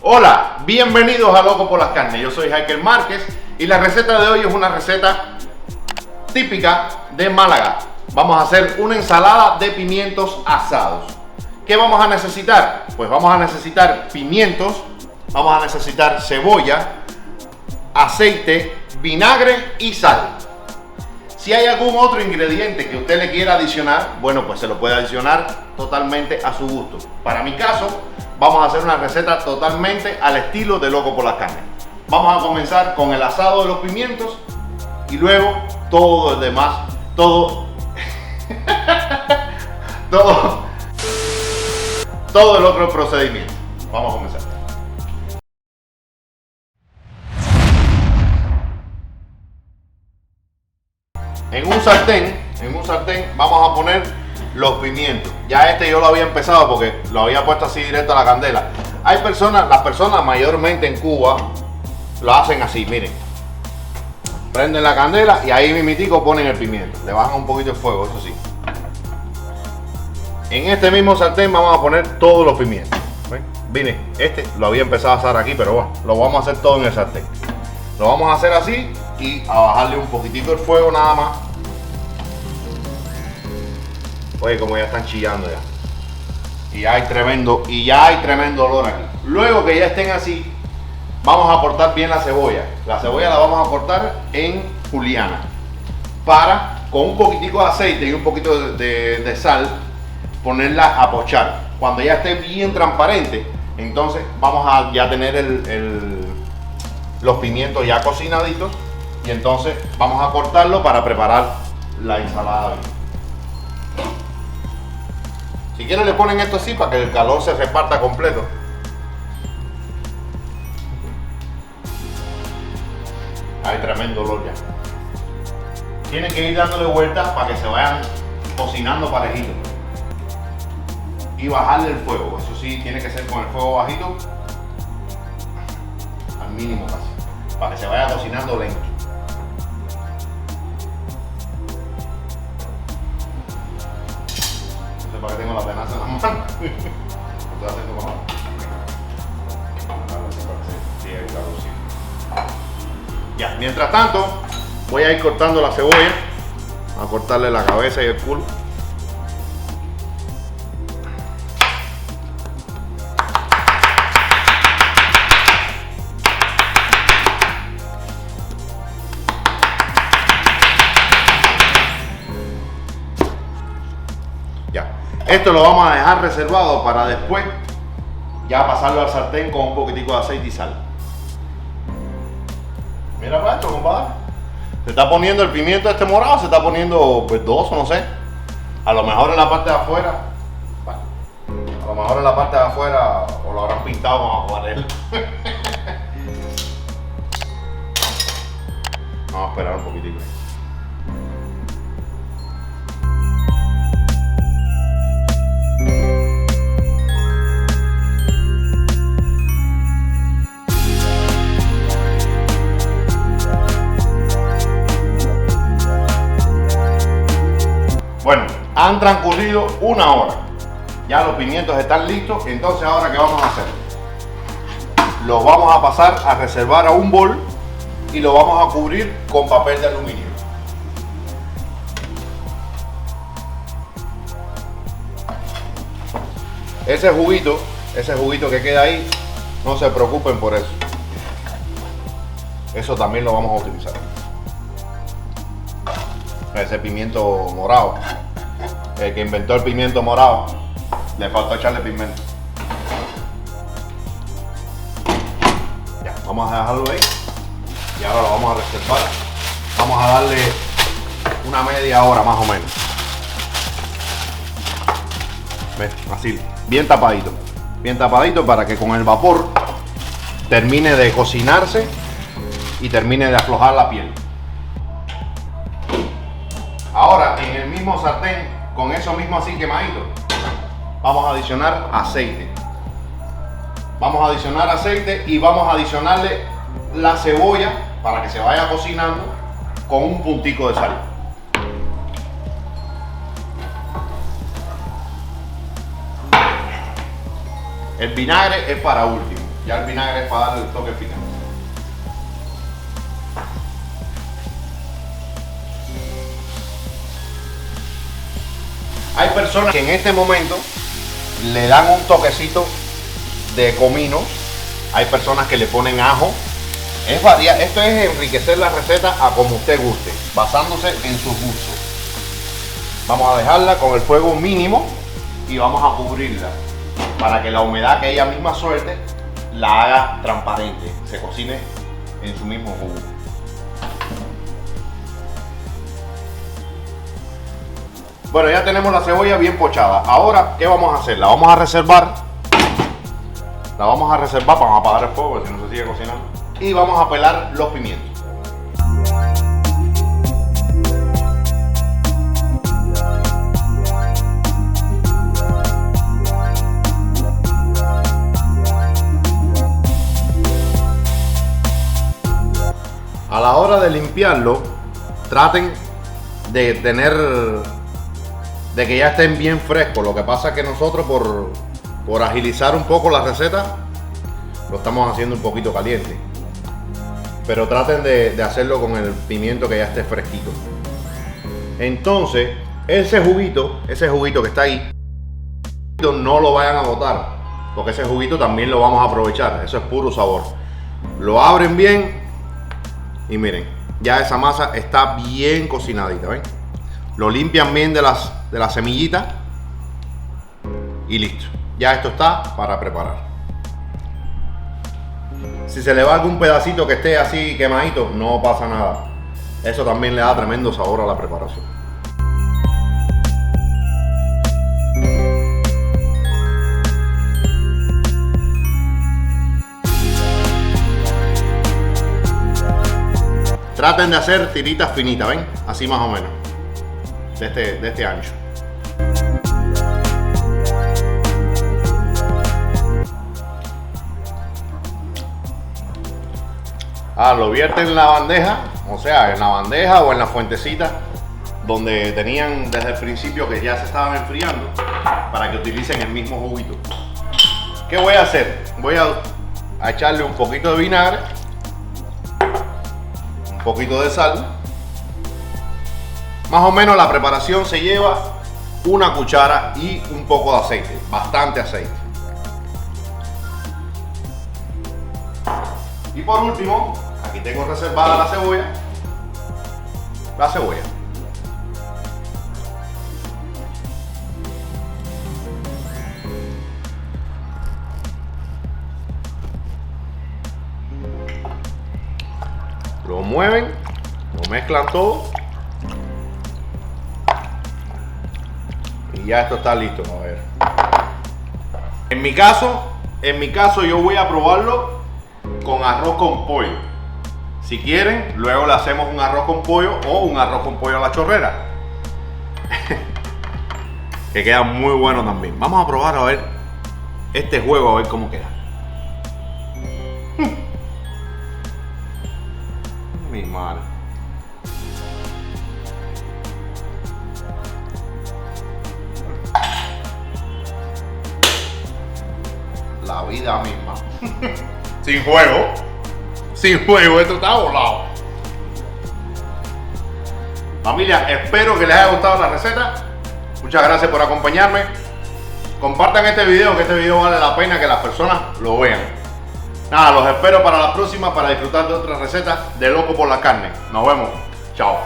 Hola, bienvenidos a Loco por las Carnes. Yo soy Jaiker Márquez y la receta de hoy es una receta típica de Málaga. Vamos a hacer una ensalada de pimientos asados. ¿Qué vamos a necesitar? Pues vamos a necesitar pimientos, vamos a necesitar cebolla, aceite, vinagre y sal. Si hay algún otro ingrediente que usted le quiera adicionar, bueno, pues se lo puede adicionar totalmente a su gusto. Para mi caso, vamos a hacer una receta totalmente al estilo de Loco por las Carnes. Vamos a comenzar con el asado de los pimientos y luego todo el demás, todo el otro procedimiento. Vamos a comenzar. En un sartén vamos a poner los pimientos. Ya este yo lo había empezado porque lo había puesto así directo a la candela. Hay personas, las personas mayormente en Cuba lo hacen así, miren. Prenden la candela y ahí mimitico ponen el pimiento. Le bajan un poquito el fuego, eso sí. En este mismo sartén vamos a poner todos los pimientos. ¿Ven? Miren, este lo había empezado a asar aquí, pero bueno, lo vamos a hacer todo en el sartén. Lo vamos a hacer así y a bajarle un poquitito el fuego nada más. Oye, como ya están chillando ya. Y ya hay tremendo olor aquí. Luego que ya estén así, vamos a cortar bien la cebolla. La cebolla la vamos a cortar en juliana. Para, con un poquitico de aceite y un poquito de sal, ponerla a pochar. Cuando ya esté bien transparente, entonces vamos a ya tener los pimientos ya cocinaditos. Y entonces vamos a cortarlo para preparar la ensalada. Si quieren le ponen esto así para que el calor se reparta completo. Hay tremendo olor ya. Tienen que ir dándole vueltas para que se vayan cocinando parejito. Y bajarle el fuego. Eso sí, tiene que ser con el fuego bajito. Al mínimo casi. Para que se vaya cocinando lento. Para que tengo la tenaza en la mano. Estoy haciendo con la mano. Ya, mientras tanto, voy a ir cortando la cebolla. A cortarle la cabeza y el culo. Esto lo vamos a dejar reservado para después ya pasarlo al sartén con un poquitico de aceite y sal. Mira para esto, compadre. Se está poniendo el pimiento este morado, se está poniendo verdoso, no sé. A lo mejor en la parte de afuera, bueno, a lo mejor en la parte de afuera o lo habrán pintado con acuarela. Vamos a esperar un poquitico. Bueno, han transcurrido una hora. Ya los pimientos están listos. Entonces, ¿ahora qué vamos a hacer? Los vamos a pasar a reservar a un bol y lo vamos a cubrir con papel de aluminio. Ese juguito que queda ahí, no se preocupen por eso. Eso también lo vamos a utilizar. Ese pimiento morado, el que inventó el pimiento morado, le faltó echarle pimiento. Ya, vamos a dejarlo ahí y ahora lo vamos a reservar. Vamos a darle una media hora más o menos. ¿Ves? Así, bien tapadito para que con el vapor termine de cocinarse y termine de aflojar la piel. Ahora, en el mismo sartén, con eso mismo así quemadito, vamos a adicionar aceite. Vamos a adicionar aceite y vamos a adicionarle la cebolla para que se vaya cocinando con un puntico de sal. El vinagre es para último. Ya el vinagre es para darle el toque final. Hay personas que en este momento le dan un toquecito de comino. Hay personas que le ponen ajo. Es variar. Esto es enriquecer la receta a como usted guste, basándose en sus gustos. Vamos a dejarla con el fuego mínimo y vamos a cubrirla para que la humedad que ella misma suelte la haga transparente, se cocine en su mismo jugo. Bueno, ya tenemos la cebolla bien pochada. Ahora, ¿qué vamos a hacer? La vamos a reservar. La vamos a reservar para apagar el fuego, porque si no se sigue cocinando. Y vamos a pelar los pimientos. A la hora de limpiarlo, traten de que ya estén bien frescos. Lo que pasa es que nosotros por agilizar un poco la receta lo estamos haciendo un poquito caliente, pero traten de hacerlo con el pimiento que ya esté fresquito. Entonces ese juguito que está ahí, no lo vayan a botar, porque ese juguito también lo vamos a aprovechar. Eso es puro sabor. Lo abren bien y miren, ya esa masa está bien cocinadita, ¿ven? Lo limpian bien de las semillitas y listo. Ya esto está para preparar. Si se le va algún pedacito que esté así quemadito, no pasa nada. Eso también le da tremendo sabor a la preparación. Traten de hacer tiritas finitas, ¿ven? Así más o menos. De este ancho. Lo vierten en la bandeja, o sea, en la bandeja o en la fuentecita donde tenían desde el principio que ya se estaban enfriando, para que utilicen el mismo juguito. ¿Qué voy a hacer? Voy a echarle un poquito de vinagre, un poquito de sal. Más o menos la preparación se lleva una cuchara y un poco de aceite, bastante aceite. Y por último, aquí tengo reservada la cebolla. Lo mueven, lo mezclan todo. Y ya esto está listo. A ver. En mi caso yo voy a probarlo con arroz con pollo. Si quieren, luego le hacemos un arroz con pollo o un arroz con pollo a la chorrera. Que queda muy bueno también. Vamos a probar a ver este juego, a ver cómo queda. Mi madre. La vida misma. Sin juego, esto está volado. Familia, espero que les haya gustado la receta. Muchas gracias por acompañarme. Compartan este video, que este video vale la pena que las personas lo vean. Nada, los espero para la próxima para disfrutar de otras recetas de Loco por la Carne. Nos vemos. Chao.